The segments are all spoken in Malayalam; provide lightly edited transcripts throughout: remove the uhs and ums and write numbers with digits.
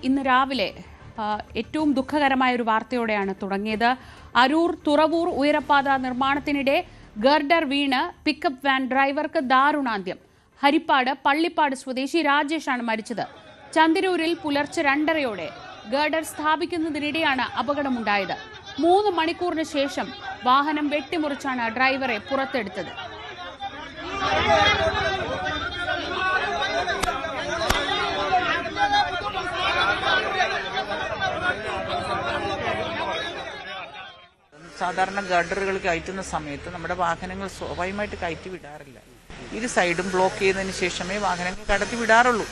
ഇന്ന് രാവിലെ ഏറ്റവും ദുഃഖകരമായ ഒരു വാർത്തയോടെയാണ് തുടങ്ങിയത്. അരൂർ തുറവൂർ ഉയരപ്പാത നിർമ്മാണത്തിനിടെ ഗർഡർ വീണ് പിക്കപ്പ് വാൻ ഡ്രൈവർക്ക് ദാരുണാന്ത്യം. ഹരിപ്പാട് പള്ളിപ്പാട് സ്വദേശി രാജേഷാണ് മരിച്ചത്. ചന്ദിരൂരിൽ പുലർച്ചെ 2:30 ഗർഡർ സ്ഥാപിക്കുന്നതിനിടെയാണ് അപകടമുണ്ടായത്. 3 മണിക്കൂറിന് ശേഷം വാഹനം വെട്ടിമുറിച്ചാണ് ഡ്രൈവറെ പുറത്തെടുത്തത്. സാധാരണ ഗർഡറുകൾ കയറ്റുന്ന സമയത്ത് നമ്മുടെ വാഹനങ്ങൾ സ്വാഭാവികമായിട്ട് കയറ്റി വിടാറില്ല. ഇരു സൈഡും ബ്ലോക്ക് ചെയ്തതിന് ശേഷമേ വാഹനങ്ങൾ കടത്തി വിടാറുള്ളൂ.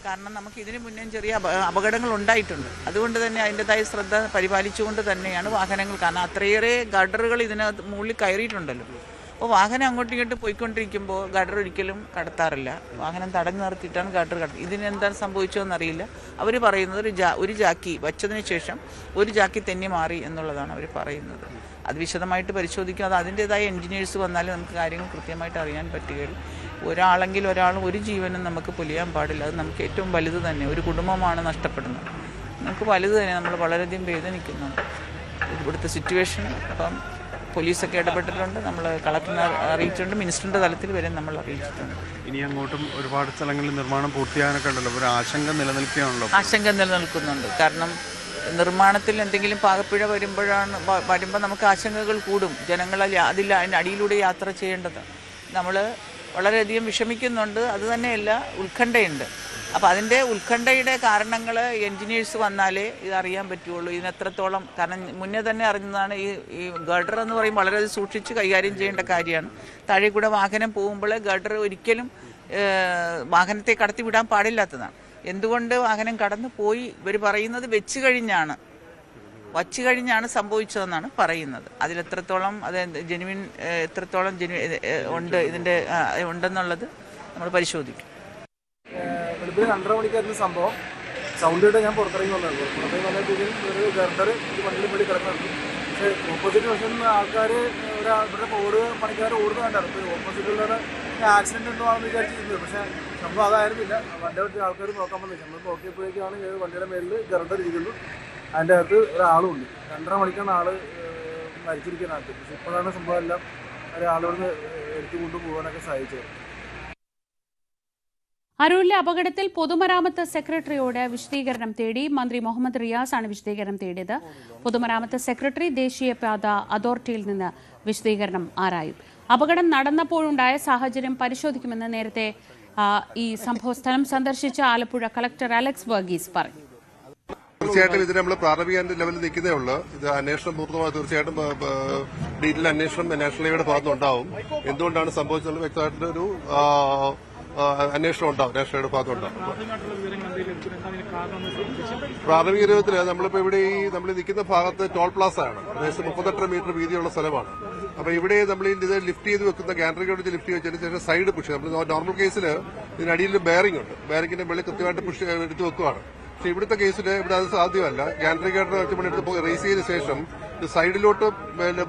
കാരണം നമുക്ക് ഇതിനു മുന്നേ ചെറിയ അപകടങ്ങൾ ഉണ്ടായിട്ടുണ്ട്. അതുകൊണ്ട് തന്നെ അതിൻ്റെതായ ശ്രദ്ധ പരിപാലിച്ചുകൊണ്ട് തന്നെയാണ് വാഹനങ്ങൾ, കാരണം അത്രയേറെ ഗർഡറുകൾ ഇതിനകത്ത് മുകളിൽ കയറിയിട്ടുണ്ടല്ലോ. അപ്പോൾ വാഹനം അങ്ങോട്ടും ഇങ്ങോട്ടും പോയിക്കൊണ്ടിരിക്കുമ്പോൾ ഗർഡർ ഒരിക്കലും കടത്താറില്ല. വാഹനം തടഞ്ഞു നിർത്തിയിട്ടാണ് ഗർഡർ കടത്തുന്നത്. ഇതിനെന്താണ് സംഭവിച്ചതെന്നറിയില്ല. അവർ പറയുന്നത് ഒരു ജാക്കി വച്ചതിന് ശേഷം ഒരു ജാക്കി തെന്നി മാറി എന്നുള്ളതാണ് അവർ പറയുന്നത്. അത് വിശദമായിട്ട് പരിശോധിക്കും. അത് അതിൻ്റെതായ എൻജിനീയേഴ്സ് വന്നാലേ നമുക്ക് കാര്യങ്ങൾ കൃത്യമായിട്ട് അറിയാൻ പറ്റുകയുള്ളൂ. ഒരാളും ഒരു ജീവനും നമുക്ക് പൊലിയാൻ പാടില്ല. അത് നമുക്ക് ഏറ്റവും വലുത് തന്നെ. ഒരു കുടുംബമാണ് നഷ്ടപ്പെടുന്നത്. നമുക്ക് വലുത് തന്നെ. നമ്മൾ വളരെയധികം വേദനിക്കുന്നുണ്ട് ഇവിടുത്തെ സിറ്റുവേഷൻ. അപ്പം പോലീസൊക്കെ ഇടപെട്ടിട്ടുണ്ട്, നമ്മൾ കളക്ടറിനെ അറിയിച്ചിട്ടുണ്ട്, മിനിസ്റ്ററിൻ്റെ തലത്തിൽ വരെ നമ്മൾ അറിയിച്ചിട്ടുണ്ട്. ഇനി അങ്ങോട്ടും ഒരുപാട് സ്ഥലങ്ങളിൽ നിർമ്മാണം പൂർത്തിയാകാനൊക്കെ ഉണ്ടല്ലോ, ഒരു ആശങ്ക നിലനിൽക്കുകയാണല്ലോ. ആശങ്ക നിലനിൽക്കുന്നുണ്ട്. കാരണം നിർമ്മാണത്തിൽ എന്തെങ്കിലും പാകപ്പിഴ വരുമ്പോൾ നമുക്ക് ആശങ്കകൾ കൂടും. ജനങ്ങൾ അതിൻ്റെ അടിയിലൂടെ യാത്ര ചെയ്യേണ്ടത്. നമ്മൾ വളരെയധികം വിഷമിക്കുന്നുണ്ട്. അതുതന്നെയല്ല, ഉത്കണ്ഠയുണ്ട്. അപ്പോൾ അതിൻ്റെ ഉത്കണ്ഠയുടെ കാരണങ്ങൾ എൻജിനീയേഴ്സ് വന്നാലേ ഇത് അറിയാൻ പറ്റുള്ളൂ. ഇതിനെത്രത്തോളം, കാരണം മുന്നേ തന്നെ അറിഞ്ഞതാണ് ഈ ഗർഡർ എന്ന് പറയുമ്പോൾ വളരെയധികം സൂക്ഷിച്ച് കൈകാര്യം ചെയ്യേണ്ട കാര്യമാണ്. താഴെ കൂടെ വാഹനം പോകുമ്പോൾ ഗർഡർ ഒരിക്കലും വാഹനത്തെ കടത്തി വിടാൻ പാടില്ലാത്തതാണ്. എന്തുകൊണ്ട് വാഹനം കടന്നു പോയി ഇവർ പറയുന്നത് വച്ചു കഴിഞ്ഞാണ് സംഭവിച്ചതെന്നാണ് പറയുന്നത്. അതിലെത്രത്തോളം എത്രത്തോളം ഉണ്ട് ഇതിൻ്റെ ഉണ്ടെന്നുള്ളത് നമ്മൾ പരിശോധിക്കും. വെളുപ്പിന് 2:30 മണിക്കായിരുന്നു സംഭവം. സൗണ്ട് കേട്ട് ഞാൻ പുറത്തിറങ്ങി വന്നത്. ഒരു ഗർഡർ വണ്ടിയിൽ വേണ്ടി കിടക്കുന്നുണ്ട്. പക്ഷേ ഓപ്പോസിറ്റ് വശം ആൾക്കാർ ഇവിടെ പണിക്കാർ ഓടുന്ന കണ്ടായിരുന്നു. ഓപ്പോസിറ്റുള്ളവരെ ആക്സിഡൻറ്റ് ഉണ്ടോ ആണെന്ന് വിചാരിച്ചിരുന്നത്. പക്ഷേ സംഭവം അതായിരുന്നില്ല. വണ്ടി ആൾക്കാർ നോക്കാൻ വന്നില്ല. നമ്മൾ നോക്കിയപ്പോഴേക്കാണ് വണ്ടിയുടെ മേലിൽ ഗർഡർ ഇരിക്കുന്നു. അതിൻ്റെ അകത്ത് ഒരാളും ഉണ്ട്. 2:30 മണിക്കാണ് ആൾ മരിച്ചിരിക്കാനായിട്ട്. പക്ഷേ ഇപ്പോഴാണ് സംഭവം എല്ലാം ഒരാളോട് എടുത്തു കൊണ്ടുപോകാനൊക്കെ സാധിച്ചത്. അരൂരിലെ അപകടത്തിൽ പൊതുമരാമത്ത് സെക്രട്ടറിയോട് വിശദീകരണം തേടി മന്ത്രി മുഹമ്മദ് റിയാസ് ആണ് വിശദീകരണം തേടിയത്. പൊതുമരാമത്ത് സെക്രട്ടറി ദേശീയപാത അതോറിറ്റിയിൽ നിന്ന് വിശദീകരണം ആരായും. അപകടം നടന്നപ്പോഴുണ്ടായ സാഹചര്യം പരിശോധിക്കുമെന്ന് നേരത്തെ ഈ സംഭവസ്ഥലം സന്ദർശിച്ച ആലപ്പുഴ കളക്ടർ അലക്സ് വർഗീസ് പറഞ്ഞു. തീർച്ചയായിട്ടും ഇതിന് നമ്മൾ പ്രാഥമിക ലെവലിൽ നിൽക്കുന്നേ ഉള്ളൂ. ഇത് അന്വേഷണം പൂർണ്ണമായി തീർച്ചയായിട്ടും ഡീറ്റെയിൽ അന്വേഷണം നാഷണൽ ഹൈവേയുടെ ഭാഗത്തുനിന്നുണ്ടാവും. എന്തുകൊണ്ടാണ് സംഭവിച്ചത് വ്യക്തമായിട്ടൊരു അന്വേഷണം ഉണ്ടാവും. നാഷണൽ ഹൈവേയുടെ ഭാഗത്തുണ്ടാവും. പ്രാഥമിക രൂപത്തിൽ നമ്മളിപ്പോൾ ഇവിടെ നമ്മൾ നിൽക്കുന്ന ഭാഗത്ത് ടോൾ പ്ലാസ ആണ്. ഏകദേശം 38 മീറ്റർ വീതിയുള്ള സ്ഥലമാണ്. അപ്പോൾ ഇവിടെ നമ്മൾ ഇത് ലിഫ്റ്റ് ചെയ്ത് വെക്കുന്ന ഗാൻട്രിക്കോട് ലിഫ്റ്റ് വെച്ചതിന് ശേഷം സൈഡ് പുഷ്, നമ്മൾ നോർമൽ കേസിൽ ഇതിനടിയിൽ ബെയറിംഗ് ഉണ്ട്. ബെയറിംഗിന്റെ മുകളിൽ കൃത്യമായിട്ട് പുഷ് എടുത്ത് വെക്കുകയാണ്. പക്ഷെ ഇവിടുത്തെ കേസിൽ ഇവിടെ അത് സാധ്യമല്ല. ഗാൻട്രിക്കേറ്റർ വെച്ച് എടുത്ത് റേസ് ചെയ്തതിനു ശേഷം ഇത് സൈഡിലോട്ട്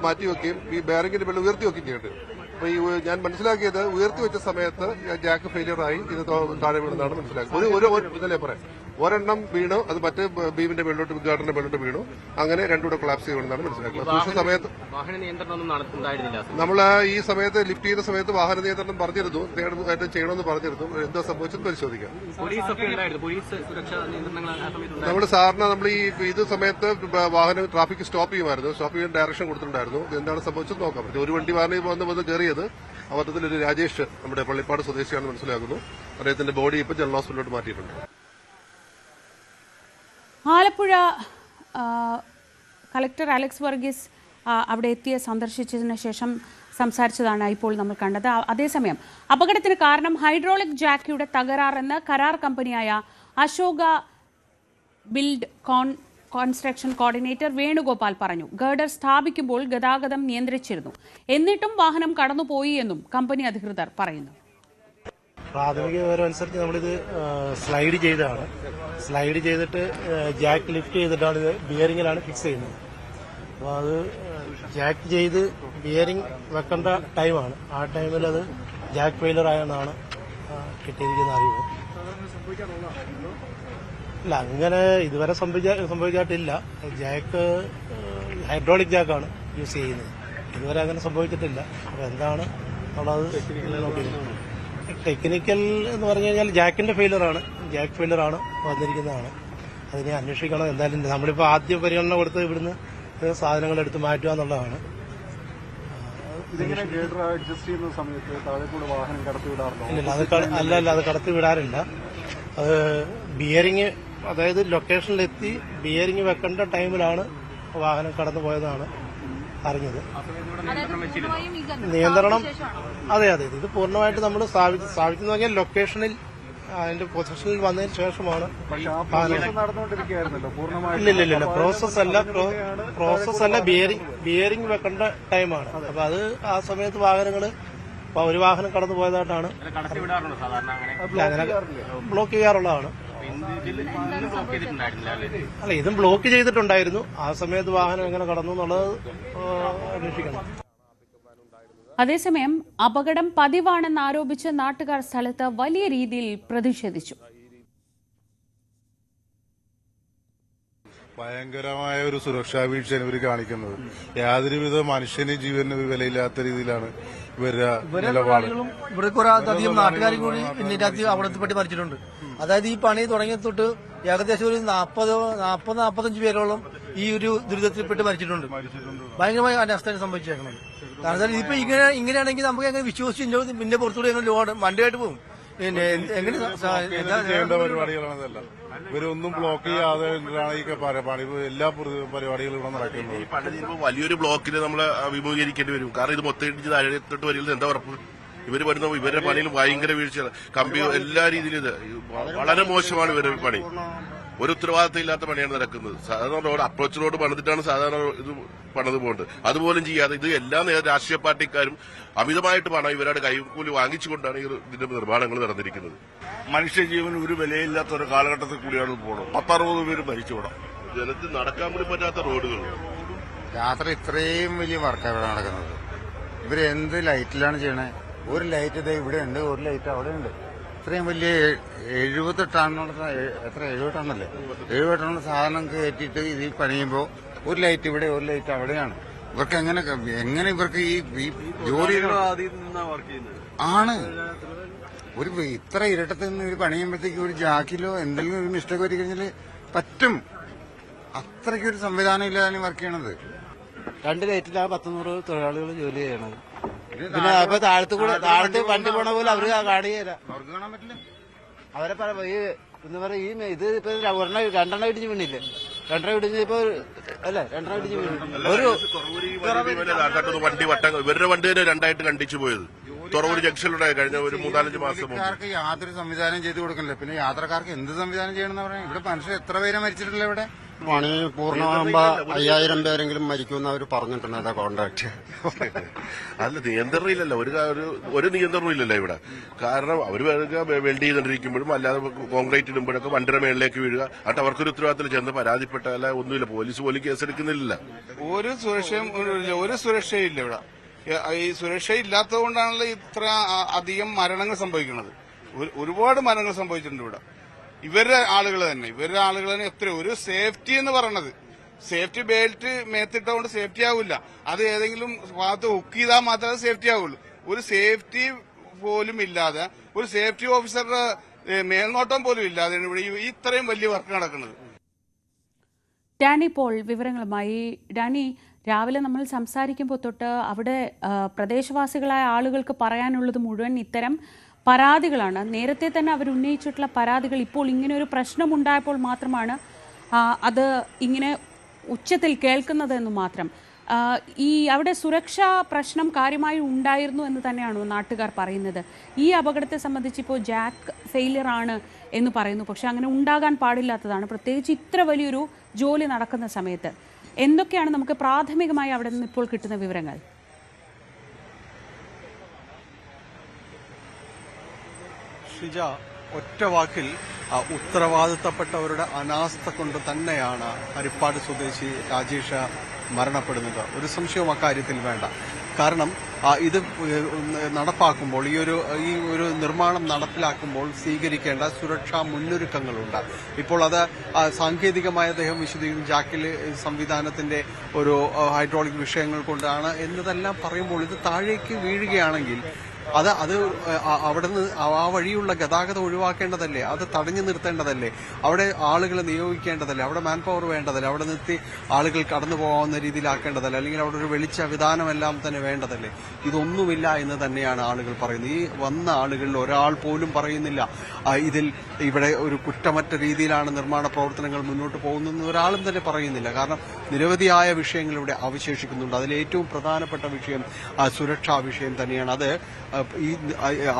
മാറ്റി വെക്കുകയും ഈ ബെയറിംഗിന്റെ മേലെ ഉയർത്തി വെക്കുകയും ചെയ്യേണ്ടത്. അപ്പൊ ഈ ഞാൻ മനസ്സിലാക്കിയത് ഉയർത്തി വെച്ച സമയത്ത് ജാക്ക് ഫെയിലിയറായി ഇത് താഴെ വീണെന്നാണ് മനസ്സിലാക്കിയത്. പറയാം ഒരെണ്ണം വീണു, അത് മറ്റേ ബീമിന്റെ മേളിലോട്ട് ഗാർഡറിന്റെ മേളിലോട്ട് വീണു. അങ്ങനെ രണ്ടുകൂടെ കൊളാപ്സ് ചെയ്യുമെന്നാണ് മനസ്സിലാക്കിയത്. സമയത്ത് നമ്മൾ ഈ സമയത്ത് ലിഫ്റ്റ് ചെയ്ത സമയത്ത് വാഹന നിയന്ത്രണം പറഞ്ഞിരുന്നു, ചെയ്യണമെന്ന് പറഞ്ഞിരുന്നു. എന്താ സംഭവിച്ചത് പരിശോധിക്കാം. നമ്മൾ സാറിന് നമ്മൾ ഇത് സമയത്ത് വാഹനം ട്രാഫിക് സ്റ്റോപ്പ് ചെയ്യുമായിരുന്നു. സ്റ്റോപ്പ് ചെയ്യാൻ ഡയറക്ഷൻ കൊടുത്തിട്ടുണ്ടായിരുന്നു. എന്താണ് സംഭവിച്ചത് നോക്കാം. ഒരു വണ്ടി വാഹനം വന്ന് കയറിയത് അബദ്ധത്തിൽ ഒരു രാജേഷ്, നമ്മുടെ പള്ളിപ്പാട് സ്വദേശിയാണെന്ന് മനസ്സിലാക്കുന്നു. അദ്ദേഹത്തിന്റെ ബോഡി ഇപ്പോൾ ജനറൽ ഹോസ്പിറ്റലിലോട്ട് മാറ്റിയിട്ടുണ്ട്. ആലപ്പുഴ കളക്ടർ അലക്സ് വർഗീസ് അവിടെ എത്തിയ സന്ദർശിച്ചതിന് ശേഷം സംസാരിച്ചതാണ് ഇപ്പോൾ നമ്മൾ കണ്ടത്. അതേസമയം അപകടത്തിന് കാരണം ഹൈഡ്രോളിക് ജാക്കിയുടെ തകരാറെന്ന് കരാർ കമ്പനിയായ അശോക ബിൽഡ് കോൺസ്ട്രക്ഷൻ കോർഡിനേറ്റർ വേണുഗോപാൽ പറഞ്ഞു. ഗർഡർ സ്ഥാപിക്കുമ്പോൾ ഗതാഗതം നിയന്ത്രിച്ചിരുന്നു, എന്നിട്ടും വാഹനം കടന്നുപോയി എന്നും കമ്പനി അധികൃതർ പറയുന്നു. പ്രാഥമിക വിവരം അനുസരിച്ച് നമ്മളിത് സ്ലൈഡ് ചെയ്തതാണ്. സ്ലൈഡ് ചെയ്തിട്ട് ജാക്ക് ലിഫ്റ്റ് ചെയ്തിട്ടാണ് ഇത് ബിയറിങ്ങിലാണ് ഫിക്സ് ചെയ്യുന്നത്. അപ്പോൾ അത് ജാക്ക് ചെയ്ത് ബിയറിംഗ് വെക്കേണ്ട ടൈമാണ്. ആ ടൈമിൽ അത് ജാക്ക് ഫെയിലർ ആയെന്നാണ് കിട്ടിയിരിക്കുന്ന അറിവ്. ഇല്ല, അങ്ങനെ ഇതുവരെ സംഭവിച്ചിട്ടില്ല. ജാക്ക് ഹൈഡ്രോളിക് ജാക്കാണ് യൂസ് ചെയ്യുന്നത്. ഇതുവരെ അങ്ങനെ സംഭവിച്ചിട്ടില്ല. അപ്പോൾ എന്താണ് ഉള്ളത് നോക്കിയിരുന്നത്. ടെക്നിക്കൽ എന്ന് പറഞ്ഞു കഴിഞ്ഞാൽ ജാക്ക് ഫെയിലറാണ് വന്നിരിക്കുന്നതാണ്. അതിനെ അന്വേഷിക്കണം. എന്തായാലും നമ്മളിപ്പോൾ ആദ്യ പരിഗണന കൊടുത്ത് ഇവിടുന്ന് സാധനങ്ങൾ എടുത്ത് മാറ്റുക എന്നുള്ളതാണ്. ഇതിങ്ങനെ ഗേഡർ അഡ്ജസ്റ്റ് ചെയ്യുന്ന സമയത്ത് താഴെ കൂടെ വാഹനം കടത്തി വിടാറുണ്ടോ? ഇല്ല, അത് കടത്തി വിടാറില്ല. അത് ബിയറിങ്, അതായത് ലൊക്കേഷനിലെത്തി ബിയറിങ് വെക്കേണ്ട ടൈമിലാണ് വാഹനം കടന്നു പോയതാണ് അറിഞ്ഞത്. നിയന്ത്രണം അതെ ഇത് പൂർണ്ണമായിട്ട് നമ്മൾ സ്ഥാപിച്ചെന്ന് പറഞ്ഞാൽ ലൊക്കേഷനിൽ അതിന്റെ പൊസിഷനിൽ വന്നതിന് ശേഷമാണ്. ഇല്ല, പ്രോസസ് അല്ല ബിയറിംഗ് വെക്കേണ്ട ടൈമാണ്. അപ്പൊ അത് ആ സമയത്ത് ഒരു വാഹനം കടന്നു പോയതായിട്ടാണ്. അങ്ങനെ ബ്ലോക്ക് ചെയ്യാറുള്ളതാണ്. അല്ല, ഇതും ബ്ലോക്ക് ചെയ്തിട്ടുണ്ടായിരുന്നു. ആ സമയത്ത് വാഹനം എങ്ങനെ കടന്നു എന്നുള്ളത് അന്വേഷിക്കണം. അതേസമയം അപകടം പതിവാണെന്ന് ആരോപിച്ച് നാട്ടുകാർ സ്ഥലത്ത് വലിയ രീതിയിൽ പ്രതിഷേധിച്ചു. ഭയങ്കരമായ ഒരു സുരക്ഷാ വീഴ്ചയാണ് ഇവർ കാണിക്കുന്നത്. യാതൊരുവിധ മനുഷ്യന് ജീവന് വിലയില്ലാത്ത രീതിയിലാണ് ഇവരുടെ നിലപാട്. ഇവിടെ കുറെ അധികം നാട്ടുകാരും കൂടി ഇതിനകത്ത് അപകടത്തിൽപ്പെട്ട് മരിച്ചിട്ടുണ്ട്. അതായത് ഈ പണി തുടങ്ങിയ തൊട്ട് ഏകദേശം ഒരു 40-45 പേരോളം ഈ ഒരു ദുരിതത്തിൽപ്പെട്ട് മരിച്ചിട്ടുണ്ട്. ഭയങ്കരമായ അനാസ്ഥയാണ് സംഭവിച്ചേക്കുന്നത്. കാരണം ഇതിപ്പോ ഇങ്ങനെയാണെങ്കിൽ നമുക്ക് എങ്ങനെ വിശ്വസിച്ച് പിന്നെ പുറത്തുകൂടി ലോഡ് വണ്ടിയായിട്ട് പോകും. പിന്നെ എങ്ങനെ ചെയ്യേണ്ട പരിപാടികളാണ്. ഇവരൊന്നും ബ്ലോക്ക് ചെയ്യാതെ എല്ലാ പരിപാടികളും ഇവിടെ നടക്കുന്നത്. വലിയൊരു ബ്ലോക്കിന് നമ്മൾ അഭിമുഖീകരിക്കേണ്ടി വരും. കാരണം ഇത് മൊത്തം ഇടിച്ച് താഴെത്തോട്ട് വരില്ല. എന്താ ഉറപ്പ്? ഇവരുടെ പണിയിൽ ഭയങ്കര വീഴ്ചയാണ്. കമ്പ്യൂട്ടർ എല്ലാ രീതിയിലും ഇത് വളരെ മോശമാണ് ഇവരുടെ പണി. ഒരു ഉത്തരവാദിത്തം ഇല്ലാത്ത പണിയാണ് നടക്കുന്നത്. സാധാരണ റോഡ് അപ്രോച്ച് റോഡ് പണിതിട്ടാണ് സാധാരണ ഇത് പണിത് പോകുന്നത്. അതുപോലും ചെയ്യാതെ ഇത് എല്ലാ രാഷ്ട്രീയ പാർട്ടിക്കാരും അമിതമായിട്ട് പണം ഇവരുടെ കൈക്കൂലി വാങ്ങിച്ചുകൊണ്ടാണ് ഇതിന്റെ നിർമ്മാണങ്ങൾ നടന്നിരിക്കുന്നത്. മനുഷ്യജീവന് ഒരു വിലയില്ലാത്ത ഒരു കാലഘട്ടത്തിൽ കൂടിയാണ് പോകണം. 10-60 പേര് മരിച്ചുവിടാം. ജനത്തിന് നടക്കാൻ വേണ്ടി പറ്റാത്ത റോഡുകൾ. യാത്ര ഇത്രയും വലിയ വർക്കാണ് ഇവിടെ നടക്കുന്നത്. ഇവര് എന്ത് ലൈറ്റിലാണ് ചെയ്യണേ? ഒരു ലൈറ്റ് ഇവിടെ ഉണ്ട്, ഒരു ലൈറ്റ് അവിടെ ഉണ്ട്. ഇത്രയും വലിയ 78 ടണ്ണുള്ള 70 ടണ്ണല്ലേ? 70 ടണ്ണുള്ള സാധനം കയറ്റിയിട്ട് ഇത് പണിയുമ്പോൾ ഒരു ലൈറ്റ് ഇവിടെ, ഒരു ലൈറ്റ് അവിടെയാണ്. ഇവർക്ക് എങ്ങനെ ഇവർക്ക് ഈ ജോലി ആണ്? ഒരു ഇത്ര ഇരട്ടത്തിൽ നിന്ന് ഒരു പണിയുമ്പോഴത്തേക്ക് ഒരു ജാക്കിലോ എന്തെങ്കിലും ഒരു മിസ്റ്റേക്ക് പറ്റി കഴിഞ്ഞാൽ പറ്റും. അത്രയ്ക്കൊരു സംവിധാനം ഇല്ലാതാണ് വർക്ക് ചെയ്യണത്. 2 ലൈറ്റിലാണ് 100 തൊഴിലാളികൾ ജോലി ചെയ്യണത്. പിന്നെ അപ്പൊ താഴത്ത് വണ്ടി പോണ പോലെ അവർക്ക് കാണില്ല. അവർക്ക് കാണാൻ പറ്റില്ല. അവരെ എന്താ പറയാ, ഇത് ഇപ്പൊ 2 ഇടിഞ്ഞ് വീണില്ലേ? 2 ഇടിഞ്ഞ് ഇപ്പൊ അല്ലേ 2 ഇടിഞ്ഞ് ഇവരുടെ വണ്ടി തന്നെ 2ആയിട്ട് കണ്ടിച്ചു പോയത്. തുറവൂർ ജംഗ്ഷനിലുണ്ടായി കഴിഞ്ഞ ഒരു 3-4 മാസം മുമ്പ്. യാതൊരു സംവിധാനം ചെയ്തു കൊടുക്കണില്ല. പിന്നെ യാത്രക്കാർക്ക് എന്ത് സംവിധാനം ചെയ്യണമെന്ന് പറയാം. ഇവിടെ മനുഷ്യർ എത്ര പേരെ മരിച്ചിട്ടില്ല? ഇവിടെ പണി പൂർണ്ണമാകുമ്പോ 5000 പേരെങ്കിലും മരിക്കുമെന്ന് അവർ പറഞ്ഞിട്ടുണ്ട്. അതാ കോൺട്രാക്ട്. അല്ല, നിയന്ത്രണമില്ലല്ലോ. ഒരു നിയന്ത്രണമില്ലല്ലോ ഇവിടെ. കാരണം അവർ വെൽഡ് ചെയ്തുകൊണ്ടിരിക്കുമ്പോഴും അല്ലാതെ കോൺക്രീറ്റ് ഇടുമ്പോഴൊക്കെ വണ്ടിയുടെ മേളിലേക്ക് വീഴുക. എന്നിട്ട് അവർക്കൊരു ഉത്തരവാദിത്തത്തിൽ ചെന്ന് പരാതിപ്പെട്ടല്ല ഒന്നുമില്ല. പോലീസ് പോലും കേസെടുക്കുന്നില്ല. ഒരു സുരക്ഷയില്ല ഇവിടെ. ഈ സുരക്ഷയില്ലാത്തത് കൊണ്ടാണല്ലോ ഇത്ര അധികം മരണങ്ങൾ സംഭവിക്കുന്നത്. ഒരുപാട് മരണങ്ങൾ സംഭവിച്ചിട്ടുണ്ട് ഇവിടെ. ഇവരുടെ ആളുകൾ തന്നെ എത്ര ഒരു സേഫ്റ്റി എന്ന് പറയണത്, സേഫ്റ്റി ബെൽറ്റ് മേത്തിട്ടുകൊണ്ട് സേഫ്റ്റി ആവില്ല. അത് ഏതെങ്കിലും ഭാഗത്ത് ഹുക്ക് ചെയ്താൽ മാത്രമേ സേഫ്റ്റി ആവുള്ളൂ. ഒരു സേഫ്റ്റി പോലും ഇല്ലാതെ, ഒരു സേഫ്റ്റി ഓഫീസറുടെ മേൽനോട്ടം പോലും ഇല്ലാതെ ഇവിടെ ഇത്രയും വലിയ വർക്ക് നടക്കുന്നത്. ഡാനി പോൾ വിവരങ്ങളുമായി. ഡാനി, രാവിലെ നമ്മൾ സംസാരിക്കുമ്പോൾ തൊട്ട് അവിടെ പ്രദേശവാസികളായ ആളുകൾക്ക് പറയാനുള്ളത് മുഴുവൻ ഇത്തരം പരാതികളാണ്. നേരത്തെ തന്നെ അവർ ഉന്നയിച്ചിട്ടുള്ള പരാതികൾ ഇപ്പോൾ ഇങ്ങനെ ഒരു പ്രശ്നമുണ്ടായപ്പോൾ മാത്രമാണ് അത് ഇങ്ങനെ ഉച്ചത്തിൽ കേൾക്കുന്നതെന്ന് മാത്രം. അവിടെ സുരക്ഷാ പ്രശ്നം കാര്യമായി ഉണ്ടായിരുന്നു എന്ന് തന്നെയാണോ നാട്ടുകാർ പറയുന്നത്? ഈ അപകടത്തെ സംബന്ധിച്ച് ഇപ്പോൾ ജാക്ക് ഫെയിലിയർ ആണ് എന്ന് പറയുന്നു. പക്ഷെ അങ്ങനെ ഉണ്ടാകാൻ പാടില്ലാത്തതാണ്, പ്രത്യേകിച്ച് ഇത്ര വലിയൊരു ജോലി നടക്കുന്ന സമയത്ത്. എന്തൊക്കെയാണ് നമുക്ക് പ്രാഥമികമായി അവിടെ നിന്ന് ഇപ്പോൾ കിട്ടുന്ന വിവരങ്ങൾ? ഷിജ, ഒറ്റ വാക്കിൽ ഉത്തരവാദിത്തപ്പെട്ടവരുടെ അനാസ്ഥ കൊണ്ട് തന്നെയാണ് ഹരിപ്പാട് സ്വദേശി രാജേഷ് മരണപ്പെടുന്നത്. ഒരു സംശയവും അക്കാര്യത്തിൽ വേണ്ട. കാരണം ഇത് നടപ്പാക്കുമ്പോൾ ഈ ഒരു നിർമ്മാണം നടപ്പിലാക്കുമ്പോൾ സ്വീകരിക്കേണ്ട സുരക്ഷാ മുന്നൊരുക്കങ്ങളുണ്ട്. ഇപ്പോൾ അത് സാങ്കേതികമായ അദ്ദേഹം വിശദീകരിക്കും ജാക്കിൽ സംവിധാനത്തിന്റെ ഒരു ഹൈഡ്രോളിക് വിഷയങ്ങൾ കൊണ്ടാണ് എന്നതെല്ലാം പറയുമ്പോൾ ഇത് താഴേക്ക് വീഴുകയാണെങ്കിൽ അത് അവിടെ നിന്ന് ആ വഴിയുള്ള ഗതാഗതം ഒഴിവാക്കേണ്ടതല്ലേ, അത് തടഞ്ഞു നിർത്തേണ്ടതല്ലേ, അവിടെ ആളുകളെ നിയോഗിക്കേണ്ടതല്ലേ, അവിടെ മാൻ പവർ വേണ്ടതല്ലേ, അവിടെ നിർത്തി ആളുകൾ കടന്നു പോകാവുന്ന രീതിയിലാക്കേണ്ടതല്ലേ, അല്ലെങ്കിൽ അവിടെ ഒരു വെളിച്ച വിധാനമെല്ലാം തന്നെ വേണ്ടതല്ലേ. ഇതൊന്നുമില്ല എന്ന് തന്നെയാണ് ആളുകൾ പറയുന്നത്. ഈ വന്ന ആളുകളിൽ ഒരാൾ പോലും പറയുന്നില്ല ഇവിടെ ഒരു കുറ്റമറ്റ രീതിയിലാണ് നിർമ്മാണ പ്രവർത്തനങ്ങൾ മുന്നോട്ട് പോകുന്നതെന്ന് ഒരാളും തന്നെ പറയുന്നില്ല. കാരണം നിരവധിയായ വിഷയങ്ങൾ ഇവിടെ അവശേഷിക്കുന്നുണ്ട്. അതിൽ ഏറ്റവും പ്രധാനപ്പെട്ട വിഷയം സുരക്ഷാ വിഷയം തന്നെയാണ്. അത് ഈ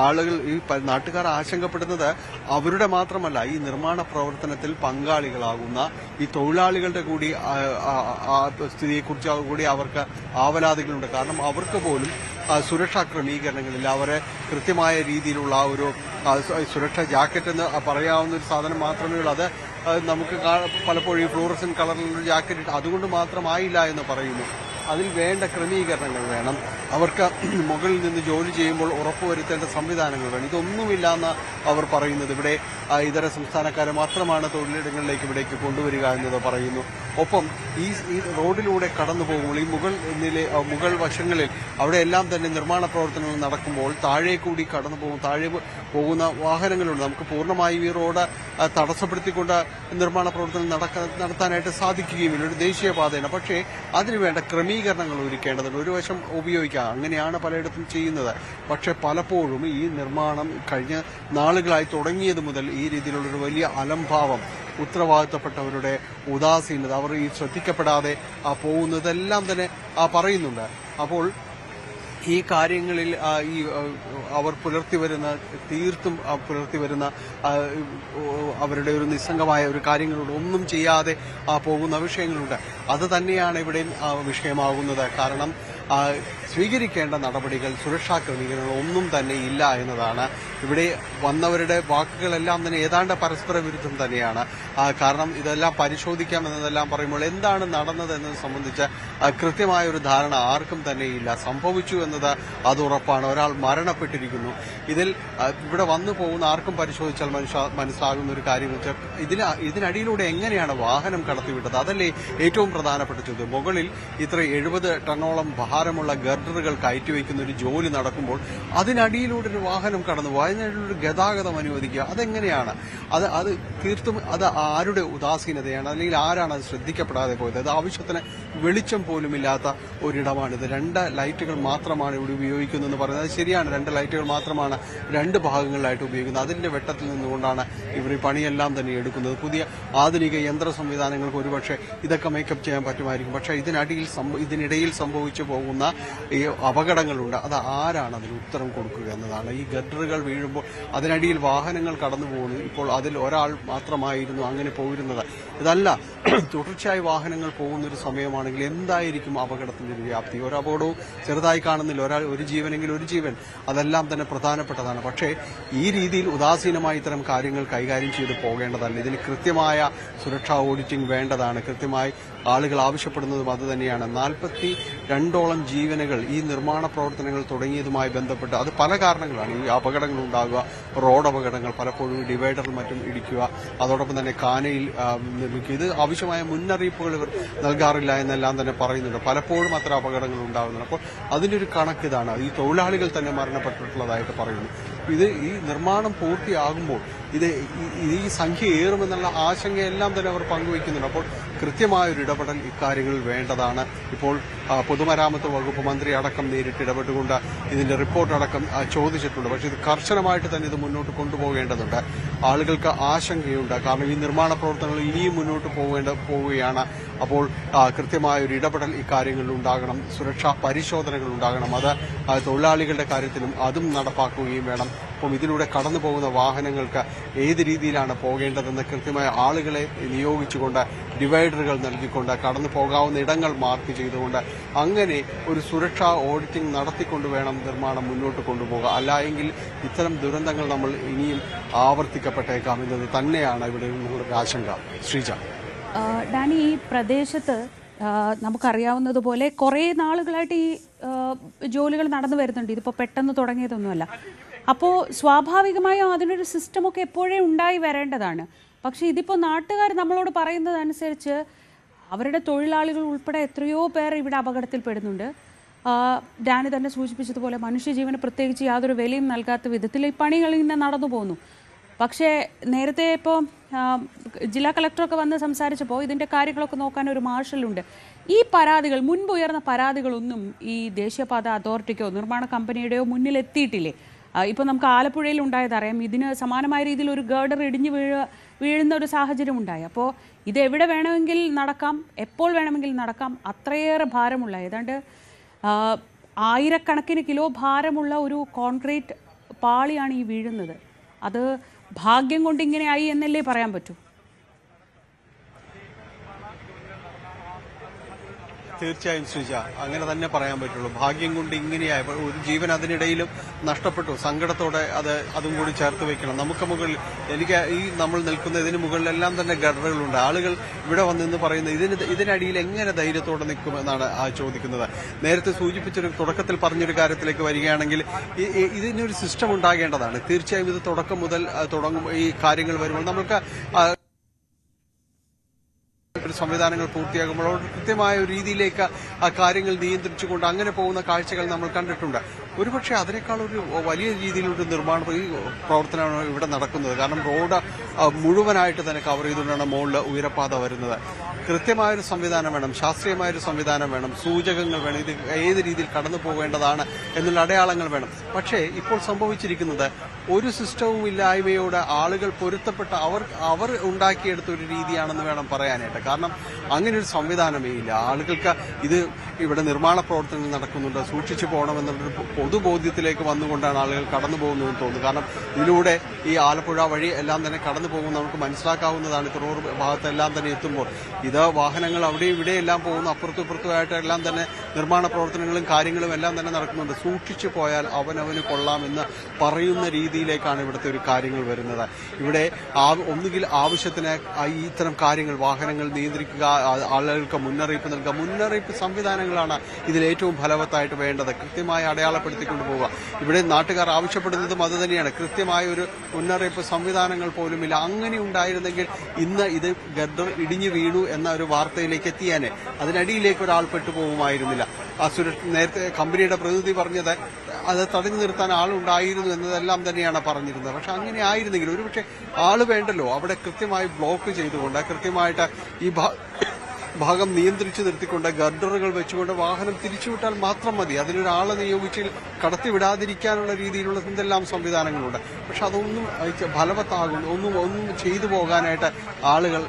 ആളുകൾ ഈ നാട്ടുകാർ ആശങ്കപ്പെടുന്നത് അവരുടെ മാത്രമല്ല, ഈ നിർമ്മാണ പ്രവർത്തനത്തിൽ പങ്കാളികളാകുന്ന ഈ തൊഴിലാളികളുടെ കൂടി സ്ഥിതിയെക്കുറിച്ച് കൂടി അവർക്ക് ആവലാതികളുണ്ട്. കാരണം അവർക്ക് പോലും സുരക്ഷാ ക്രമീകരണങ്ങളില്ല. അവരെ കൃത്യമായ രീതിയിലുള്ള ഒരു സുരക്ഷാ ജാക്കറ്റ് എന്ന് പറയാവുന്ന ഒരു സാധനം മാത്രമേ ഉള്ളൂ. അത് നമുക്ക് പലപ്പോഴും ഈ ഫ്ലൂറസൻ കളറിലുള്ള ജാക്കറ്റ് അതുകൊണ്ട് മാത്രമായില്ല എന്ന് പറയുന്നു. അതിൽ വേണ്ട ക്രമീകരണങ്ങൾ വേണം. അവർക്ക് മുകളിൽ നിന്ന് ജോലി ചെയ്യുമ്പോൾ ഉറപ്പുവരുത്തേണ്ട സംവിധാനങ്ങൾ വേണം. ഇതൊന്നുമില്ല എന്ന് അവർ പറയുന്നത്. ഇവിടെ ഇതര സംസ്ഥാനക്കാരെ മാത്രമാണ് തൊഴിലിടങ്ങളിലേക്ക് ഇവിടേക്ക് കൊണ്ടുവരിക എന്നത് പറയുന്നു. ഒപ്പം ഈ റോഡിലൂടെ കടന്നു പോകുമ്പോൾ ഈ മുകൾ വശങ്ങളിൽ അവിടെയെല്ലാം തന്നെ നിർമ്മാണ പ്രവർത്തനങ്ങൾ നടക്കുമ്പോൾ താഴെ കൂടി കടന്നു താഴെ പോകുന്ന വാഹനങ്ങളുണ്ട്. നമുക്ക് പൂർണ്ണമായും ഈ റോഡ് തടസ്സപ്പെടുത്തിക്കൊണ്ട് നിർമ്മാണ പ്രവർത്തനം നടത്താനായിട്ട് സാധിക്കുകയുമില്ല. ഒരു ദേശീയപാതയാണ്. പക്ഷേ അതിനുവേണ്ട ക്രമീകരണങ്ങൾ ഒരുക്കേണ്ടതുണ്ട്. ഒരു വശം ഉപയോഗിക്കാം, അങ്ങനെയാണ് പലയിടത്തും ചെയ്യുന്നത്. പക്ഷെ പലപ്പോഴും ഈ നിർമ്മാണം കഴിഞ്ഞ നാളുകളായി തുടങ്ങിയത് മുതൽ ഈ രീതിയിലുള്ളൊരു വലിയ അലംഭാവം, ഉത്തരവാദിത്തപ്പെട്ടവരുടെ ഉദാസീനത, അവർ ഈ ശ്രദ്ധിക്കപ്പെടാതെ പോകുന്നതെല്ലാം തന്നെ പറയുന്നുണ്ട്. അപ്പോൾ ഈ കാര്യങ്ങളിൽ അവർ തീർത്തും പുലർത്തി വരുന്ന അവരുടെ ഒരു നിസ്സംഗമായ ഒരു കാര്യങ്ങളോട് ഒന്നും ചെയ്യാതെ പോകുന്ന വിഷയങ്ങളുണ്ട്. അത് തന്നെയാണ് ഇവിടെയും വിഷയമാകുന്നത്. കാരണം സ്വീകരിക്കേണ്ട നടപടികൾ, സുരക്ഷാ ക്രമീകരണങ്ങൾ ഒന്നും തന്നെ ഇല്ല എന്നതാണ്. ഇവിടെ വന്നവരുടെ വാക്കുകളെല്ലാം തന്നെ ഏതാണ്ട് പരസ്പര വിരുദ്ധം തന്നെയാണ്. കാരണം ഇതെല്ലാം പരിശോധിക്കാം എന്നതെല്ലാം പറയുമ്പോൾ എന്താണ് നടന്നത് എന്നത് സംബന്ധിച്ച് കൃത്യമായ ഒരു ധാരണ ആർക്കും തന്നെ ഇല്ല. സംഭവിച്ചു എന്നത് അത് ഉറപ്പാണ്. ഒരാൾ മരണപ്പെട്ടിരിക്കുന്നു. ഇതിൽ ഇവിടെ വന്നു പോകുന്ന ആർക്കും പരിശോധിച്ചാൽ മനസ്സിലാകുന്ന ഒരു കാര്യം വെച്ചാൽ ഇതിനടിയിലൂടെ എങ്ങനെയാണ് വാഹനം കടത്തിവിട്ടത്? അതല്ലേ ഏറ്റവും പ്രധാനപ്പെട്ട ചോദ്യം. മുകളിൽ ഇത്ര 70 ടണ്ണോളം ഭാരമുള്ള ഗർഡറുകൾ കയറ്റിവെക്കുന്ന ഒരു ജോലി നടക്കുമ്പോൾ അതിനടിയിലൂടെ ഒരു വാഹനം കടന്നു പോകും, അതിനടിയിലൂടെ ഗതാഗതം അനുവദിക്കുക, അതെങ്ങനെയാണ്? അത് തീർത്തും അത് ആരുടെ ഉദാസീനതയാണ്? അല്ലെങ്കിൽ ആരാണ് അത് ശ്രദ്ധിക്കപ്പെടാതെ പോയത്? അത് ആവശ്യത്തിന് വെളിച്ചം പോലുമില്ലാത്ത ഒരിടമാണിത്. 2 ലൈറ്റുകൾ മാത്രമാണ് ഇവിടെ ഉപയോഗിക്കുന്നതെന്ന് പറയുന്നത്. അത് ശരിയാണ്, 2 ലൈറ്റുകൾ മാത്രമാണ് 2 ഭാഗങ്ങളിലായിട്ട് ഉപയോഗിക്കുന്നത്. അതിന്റെ വെട്ടത്തിൽ നിന്നുകൊണ്ടാണ് ഇവർ ഈ പണിയെല്ലാം തന്നെ എടുക്കുന്നത്. പുതിയ ആധുനിക യന്ത്ര സംവിധാനങ്ങൾക്ക് ഒരുപക്ഷെ ഇതൊക്കെ മേക്കപ്പ് ചെയ്യാൻ പറ്റുമായിരിക്കും. പക്ഷേ ഇതിനിടയിൽ സംഭവിച്ചു പോകുന്ന ഈ അപകടങ്ങളുണ്ട്. അത് ആരാണ് അതിന് ഉത്തരം കൊടുക്കുക എന്നതാണ്. ഈ ഗഡറുകൾ വീഴുമ്പോൾ അതിനടിയിൽ വാഹനങ്ങൾ കടന്നു പോകുന്നു. ഇപ്പോൾ അതിൽ ഒരാൾ മാത്രമായിരുന്നു അങ്ങനെ പോയിരുന്നത്. ഇതല്ല, തുടർച്ചയായി വാഹനങ്ങൾ പോകുന്നൊരു സമയമാണെങ്കിൽ എന്തായിരിക്കും അപകടത്തിന്റെ ഒരു വ്യാപ്തി? ഒരു അപകടവും ചെറുതായി കാണുന്നില്ല. ഒരു ജീവനെങ്കിൽ ഒരു ജീവൻ, അതെല്ലാം തന്നെ പ്രധാനപ്പെട്ടതാണ്. പക്ഷേ ഈ രീതിയിൽ ഉദാസീനമായി ഇത്തരം കാര്യങ്ങൾ കൈകാര്യം ചെയ്ത് പോകേണ്ടതല്ല. ഇതിന് കൃത്യമായ സുരക്ഷാ ഓഡിറ്റിംഗ് വേണ്ടതാണ്. കൃത്യമായി ആളുകൾ ആവശ്യപ്പെടുന്നതും അത് തന്നെയാണ്. 42ഓളം ജീവനുകൾ ഈ നിർമ്മാണ പ്രവർത്തനങ്ങൾ തുടങ്ങിയതുമായി ബന്ധപ്പെട്ട് അത് പല കാരണങ്ങളാണ്. ഈ അപകടങ്ങൾ ഉണ്ടാകുക, റോഡ് അപകടങ്ങൾ, പലപ്പോഴും ഡിവൈഡറിൽ മറ്റും ഇടിക്കുക, അതോടൊപ്പം തന്നെ കാനയിൽ നിർമ്മിക്കുക. ഇത് ആവശ്യമായ മുന്നറിയിപ്പുകൾ ഇവർ നൽകാറില്ല എന്നെല്ലാം തന്നെ പറയുന്നുണ്ട്. പലപ്പോഴും അത്തരം അപകടങ്ങൾ ഉണ്ടാകുന്നുണ്ട്. അപ്പോൾ അതിന്റെ ഒരു കണക്കിതാണ്. ഈ തൊഴിലാളികൾ തന്നെ മരണപ്പെട്ടിട്ടുള്ളതായിട്ട് പറയുന്നു. ഈ നിർമ്മാണം പൂർത്തിയാകുമ്പോൾ ഈ സംഖ്യ ഏറുമെന്നുള്ള ആശങ്കയെല്ലാം തന്നെ അവർ പങ്കുവയ്ക്കുന്നുണ്ട്. അപ്പോൾ കൃത്യമായൊരു ഇടപെടൽ ഇക്കാര്യങ്ങളിൽ വേണ്ടതാണ്. ഇപ്പോൾ പൊതുമരാമത്ത് വകുപ്പ് മന്ത്രി അടക്കം നേരിട്ട് ഇടപെട്ടുകൊണ്ട് ഇതിന്റെ റിപ്പോർട്ട് അടക്കം ചോദിച്ചിട്ടുണ്ട്. പക്ഷേ ഇത് കർശനമായിട്ട് തന്നെ ഇത് മുന്നോട്ട് കൊണ്ടുപോകേണ്ടതുണ്ട്. ആളുകൾക്ക് ആശങ്കയുണ്ട്. കാരണം ഈ നിർമ്മാണ പ്രവർത്തനങ്ങൾ ഇനിയും മുന്നോട്ട് പോവുകയാണ്. അപ്പോൾ കൃത്യമായൊരു ഇടപെടൽ ഇക്കാര്യങ്ങളിൽ ഉണ്ടാകണം. സുരക്ഷാ പരിശോധനകൾ ഉണ്ടാകണം. അത് തൊഴിലാളികളുടെ കാര്യത്തിലും അതും നടപ്പാക്കുകയും വേണം. അപ്പം ഇതിലൂടെ കടന്നു പോകുന്ന വാഹനങ്ങൾക്ക് ഏത് രീതിയിലാണ് പോകേണ്ടതെന്ന് കൃത്യമായ ആളുകളെ നിയോഗിച്ചുകൊണ്ട്, ഡിവൈഡറുകൾ നൽകിക്കൊണ്ട്, കടന്നു പോകാവുന്ന ഇടങ്ങൾ മാർക്ക് ചെയ്തുകൊണ്ട് അങ്ങനെ ഒരു സുരക്ഷാ ഓഡിറ്റിംഗ് നടത്തിക്കൊണ്ട് വേണം നിർമ്മാണം മുന്നോട്ട് കൊണ്ടുപോകുക. അല്ലായെങ്കിൽ ഇത്തരം ദുരന്തങ്ങൾ നമ്മൾ ഇനിയും ആവർത്തിക്കപ്പെട്ടേക്കാം എന്നത് തന്നെയാണ് ഇവിടെ നിങ്ങളുടെ ആശങ്ക. ശ്രീജ. ഡാനി, ഈ പ്രദേശത്ത് നമുക്കറിയാവുന്നതുപോലെ കുറേ നാളുകളായിട്ട് ഈ ജോലികൾ നടന്നു വരുന്നുണ്ട്. ഇതിപ്പോൾ പെട്ടെന്ന് തുടങ്ങിയതൊന്നുമല്ല. അപ്പോൾ സ്വാഭാവികമായും അതിനൊരു സിസ്റ്റമൊക്കെ എപ്പോഴേ ഉണ്ടായി വരേണ്ടതാണ്. പക്ഷേ ഇതിപ്പോൾ നാട്ടുകാർ നമ്മളോട് പറയുന്നതനുസരിച്ച് അവരുടെ തൊഴിലാളികൾ ഉൾപ്പെടെ എത്രയോ പേർ ഇവിടെ അപകടത്തിൽപ്പെടുന്നുണ്ട്. ഡാനി തന്നെ സൂചിപ്പിച്ചതുപോലെ മനുഷ്യജീവന് പ്രത്യേകിച്ച് യാതൊരു വിലയും നൽകാത്ത വിധത്തിൽ ഈ പണികൾ ഇങ്ങനെ നടന്നു പോകുന്നു. പക്ഷേ നേരത്തെ ഇപ്പോൾ ജില്ലാ കളക്ടറൊക്കെ വന്ന് സംസാരിച്ചപ്പോൾ ഇതിൻ്റെ കാര്യങ്ങളൊക്കെ നോക്കാൻ ഒരു മാർഷലുണ്ട്. ഈ പരാതികൾ, മുൻപ് ഉയർന്ന പരാതികളൊന്നും ഈ ദേശീയപാത അതോറിറ്റിക്കോ നിർമ്മാണ കമ്പനിയുടെയോ മുന്നിലെത്തിയിട്ടില്ലേ? ഇപ്പോൾ നമുക്ക് ആലപ്പുഴയിൽ ഉണ്ടായതറിയാം. ഇതിന് സമാനമായ രീതിയിൽ ഒരു ഗർഡർ ഇടിഞ്ഞ് വീഴുന്ന ഒരു സാഹചര്യം ഉണ്ടായി. അപ്പോൾ ഇത് എവിടെ വേണമെങ്കിൽ നടക്കാം, എപ്പോൾ വേണമെങ്കിൽ നടക്കാം. അത്രയേറെ ഭാരമുള്ള, ഏതാണ്ട് ആയിരക്കണക്കിന് കിലോ ഭാരമുള്ള ഒരു കോൺക്രീറ്റ് പാളിയാണ് ഈ വീഴുന്നത്. അത് ഭാഗ്യം കൊണ്ട് ഇങ്ങനെയായി എന്നല്ലേ പറയാൻ പറ്റൂ? തീർച്ചയായും ശ്രീജ, അങ്ങനെ തന്നെ പറയാൻ പറ്റുള്ളൂ. ഭാഗ്യം കൊണ്ട് ഇങ്ങനെയായ ഒരു ജീവൻ അതിനിടയിലും നഷ്ടപ്പെട്ടു. സങ്കടത്തോടെ അതും കൂടി ചേർത്ത് വെക്കണം. നമുക്ക് മുകളിൽ നമ്മൾ നിൽക്കുന്ന ഇതിന് മുകളിലെല്ലാം തന്നെ ഗർഡറുകളുണ്ട്. ആളുകൾ ഇവിടെ വന്നെന്ന് പറയുന്നത് ഇതിനടിയിൽ എങ്ങനെ ധൈര്യത്തോടെ നിൽക്കുമെന്നാണ് ചോദിക്കുന്നത്. നേരത്തെ സൂചിപ്പിച്ചൊരു തുടക്കത്തിൽ പറഞ്ഞൊരു കാര്യത്തിലേക്ക് വരികയാണെങ്കിൽ ഇതിനൊരു സിസ്റ്റം ഉണ്ടാകേണ്ടതാണ്. തീർച്ചയായും ഇത് തുടക്കം മുതൽ തുടങ്ങും ഈ കാര്യങ്ങൾ വരുമ്പോൾ നമുക്ക് സംവിധാനങ്ങൾ പൂർത്തിയാകുമ്പോൾ കൃത്യമായ ഒരു രീതിയിലേക്ക് ആ കാര്യങ്ങൾ നിയന്ത്രിച്ചുകൊണ്ട് അങ്ങനെ പോകുന്ന കാഴ്ചകൾ നമ്മൾ കണ്ടിട്ടുണ്ട്. ഒരുപക്ഷെ അതിനേക്കാൾ ഒരു വലിയ രീതിയിലൊരു നിർമ്മാണ പ്രവർത്തനമാണ് ഇവിടെ നടക്കുന്നത്. കാരണം റോഡ് മുഴുവനായിട്ട് തന്നെ കവർ ചെയ്തുകൊണ്ടാണ് മുകളിൽ ഉയരപ്പാത വരുന്നത്. കൃത്യമായൊരു സംവിധാനം വേണം, ശാസ്ത്രീയമായൊരു സംവിധാനം വേണം, സൂചകങ്ങൾ വേണം, ഇത് ഏത് രീതിയിൽ കടന്നു പോകേണ്ടതാണ് എന്നുള്ള അടയാളങ്ങൾ വേണം. പക്ഷേ ഇപ്പോൾ സംഭവിച്ചിരിക്കുന്നത് ഒരു സിസ്റ്റവും ഇല്ലായ്മയോടെ ആളുകൾ പൊരുത്തപ്പെട്ട അവർ ഉണ്ടാക്കിയെടുത്ത ഒരു രീതിയാണെന്ന് വേണം പറയാനായിട്ട്. കാരണം അങ്ങനെ ഒരു സംവിധാനമേ ഇല്ല. ആളുകൾക്ക് ഇവിടെ നിർമ്മാണ പ്രവർത്തനങ്ങൾ നടക്കുന്നുണ്ട്, സൂക്ഷിച്ചു പോകണമെന്നുള്ളൊരു പൊതുബോധ്യത്തിലേക്ക് വന്നുകൊണ്ടാണ് ആളുകൾ കടന്നു പോകുന്നതെന്ന് തോന്നുന്നു. കാരണം ഇതിലൂടെ ഈ ആലപ്പുഴ വഴി എല്ലാം തന്നെ കടന്നു പോകുമ്പോൾ നമുക്ക് മനസ്സിലാക്കാവുന്നതാണ്. തുറവൂർ ഭാഗത്തെല്ലാം തന്നെ എത്തുമ്പോൾ വാഹനങ്ങൾ അവിടെ ഇവിടെ എല്ലാം പോകുന്നു. അപ്പുറത്തും ഇപ്പുറത്തുമായിട്ട് എല്ലാം തന്നെ നിർമ്മാണ പ്രവർത്തനങ്ങളും കാര്യങ്ങളും എല്ലാം തന്നെ നടക്കുന്നുണ്ട്. സൂക്ഷിച്ചു പോയാൽ അവനവന് കൊള്ളാമെന്ന് പറയുന്ന രീതിയിലേക്കാണ് ഇവിടുത്തെ ഒരു കാര്യങ്ങൾ വരുന്നത്. ഇവിടെ ഒന്നുകിൽ ആവശ്യത്തിന് ഇത്തരം കാര്യങ്ങൾ, വാഹനങ്ങൾ നിയന്ത്രിക്കുക, ആളുകൾക്ക് മുന്നറിയിപ്പ് നൽകുക. മുന്നറിയിപ്പ് സംവിധാനങ്ങളാണ് ഇതിൽ ഏറ്റവും ഫലവത്തായിട്ട് വേണ്ടത്. കൃത്യമായി അടയാളപ്പെടുത്തിക്കൊണ്ട് പോവുക. ഇവിടെ നാട്ടുകാർ ആവശ്യപ്പെടുന്നതും അത് തന്നെയാണ്. കൃത്യമായ ഒരു മുന്നറിയിപ്പ് സംവിധാനങ്ങൾ പോലുമില്ല. അങ്ങനെ ഉണ്ടായിരുന്നെങ്കിൽ ഇന്ന് ഇത് ഗർഡർ ഇടിഞ്ഞു വീണു എന്ന ഒരു വാർത്തയിലേക്ക് എത്തിയാനെ അതിനടിയിലേക്ക് ഒരാൾ പെട്ടുപോകുമായിരുന്നില്ല. നേരത്തെ കമ്പനിയുടെ പ്രതിനിധി പറഞ്ഞത് അത് തടഞ്ഞു നിർത്താൻ ആളുണ്ടായിരുന്നു എന്നതെല്ലാം തന്നെയാണ് പറഞ്ഞിരുന്നത്. പക്ഷെ അങ്ങനെ ആയിരുന്നെങ്കിൽ ഒരുപക്ഷെ ആള് വേണ്ടല്ലോ. അവിടെ കൃത്യമായി ബ്ലോക്ക് ചെയ്തുകൊണ്ട് കൃത്യമായിട്ട് ഈ ഭാഗം നിയന്ത്രിച്ചു നിർത്തിക്കൊണ്ട് ഗർഡറുകൾ വെച്ചുകൊണ്ട് വാഹനം തിരിച്ചുവിട്ടാൽ മാത്രം മതി. അതിനൊരാളെ നിയോഗിച്ച് കടത്തിവിടാതിരിക്കാനുള്ള രീതിയിലുള്ള എന്തെല്ലാം സംവിധാനങ്ങളുണ്ട്. പക്ഷെ അതൊന്നും ഫലവത്താകും ഒന്നും ചെയ്തു പോകാനായിട്ട് ആളുകൾ,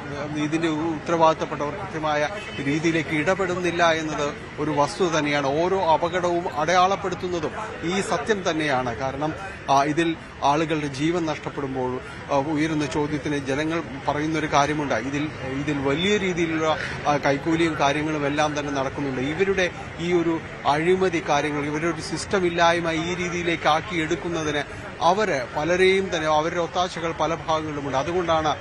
ഇതിന്റെ ഉത്തരവാദിത്തപ്പെട്ടവർ കൃത്യമായ രീതിയിലേക്ക് ഇടപെടുന്നില്ല എന്നത് ഒരു വസ്തുത തന്നെയാണ്. ഓരോ അപകടവും അടയാളപ്പെടുത്തുന്നതും ഈ സത്യം തന്നെയാണ്. കാരണം ഇതിൽ ആളുകളുടെ ജീവൻ നഷ്ടപ്പെടുമ്പോൾ ഉയരുന്ന ചോദ്യത്തിന് ജനങ്ങൾ പറയുന്നൊരു കാര്യമുണ്ട്. ഇതിൽ വലിയ രീതിയിലുള്ള കൈക്കൂലിയും കാര്യങ്ങളും എല്ലാം തന്നെ നടക്കുന്നുണ്ട്. ഇവരുടെ ഈ ഒരു അഴിമതി കാര്യങ്ങൾ, ഇവരുടെ ഒരു സിസ്റ്റം ഇല്ലായ്മ ഈ രീതിയിലേക്ക് ആക്കി എടുക്കുന്നതിന് പലരെയും തന്നെ അവരുടെ ഒത്താശകൾ പല ഭാഗങ്ങളിലുമുണ്ട്. അതുകൊണ്ടാണ്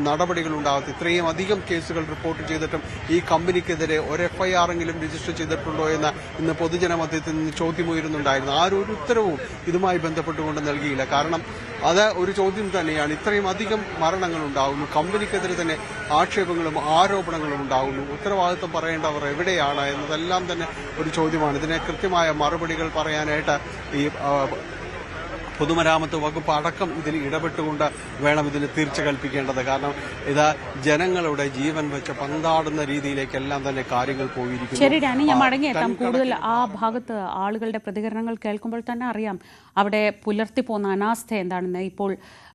നടപടികൾ ഉണ്ടാകാത്തത്. ഇത്രയും അധികം കേസുകൾ റിപ്പോർട്ട് ചെയ്തിട്ടും ഈ കമ്പനിക്കെതിരെ ഒരു FIR എങ്കിലും രജിസ്റ്റർ ചെയ്തിട്ടുണ്ടോ എന്ന് ഇന്ന് പൊതുജനമധ്യത്തിൽ നിന്ന് ചോദ്യമുയരുന്നുണ്ടായിരുന്നു. ആരൊരു ഉത്തരവും ഇതുമായി ബന്ധപ്പെട്ടുകൊണ്ട് നൽകിയില്ല. കാരണം അത് ഒരു ചോദ്യം തന്നെയാണ്. ഇത്രയും അധികം മരണങ്ങൾ ഉണ്ടാകുന്നു, കമ്പനിക്കെതിരെ തന്നെ ആക്ഷേപങ്ങളും ആരോപണങ്ങളും ഉണ്ടാകുന്നു. ഉത്തരവാദിത്വം പറയേണ്ടവർ എവിടെയാണ് എന്നതെല്ലാം തന്നെ ഒരു ചോദ്യമാണ്. ഇതിനെ കൃത്യമായ മറുപടികൾ പറയാനായിട്ട് ഈ പൊതുമരാമത്ത് വകുപ്പ് അടക്കം ഇതിൽ ഇടപെട്ടുകൊണ്ട് വേണം ഇതിന് തീർച്ച കൽപ്പിക്കേണ്ടത്. കാരണം ഇത് ജനങ്ങളുടെ ജീവൻ വെച്ച് പന്താടുന്ന രീതിയിലേക്കെല്ലാം തന്നെ കാര്യങ്ങൾ പോയിരിക്കുന്നു. ശരി ഡാനി, ഞാൻ മടങ്ങിയെത്താം. കൂടുതൽ ആ ഭാഗത്ത് ആളുകളുടെ പ്രതികരണങ്ങൾ കേൾക്കുമ്പോൾ തന്നെ അറിയാം അവിടെ പുലർത്തി പോകുന്ന അനാസ്ഥ എന്താണെന്ന്. ഇപ്പോൾ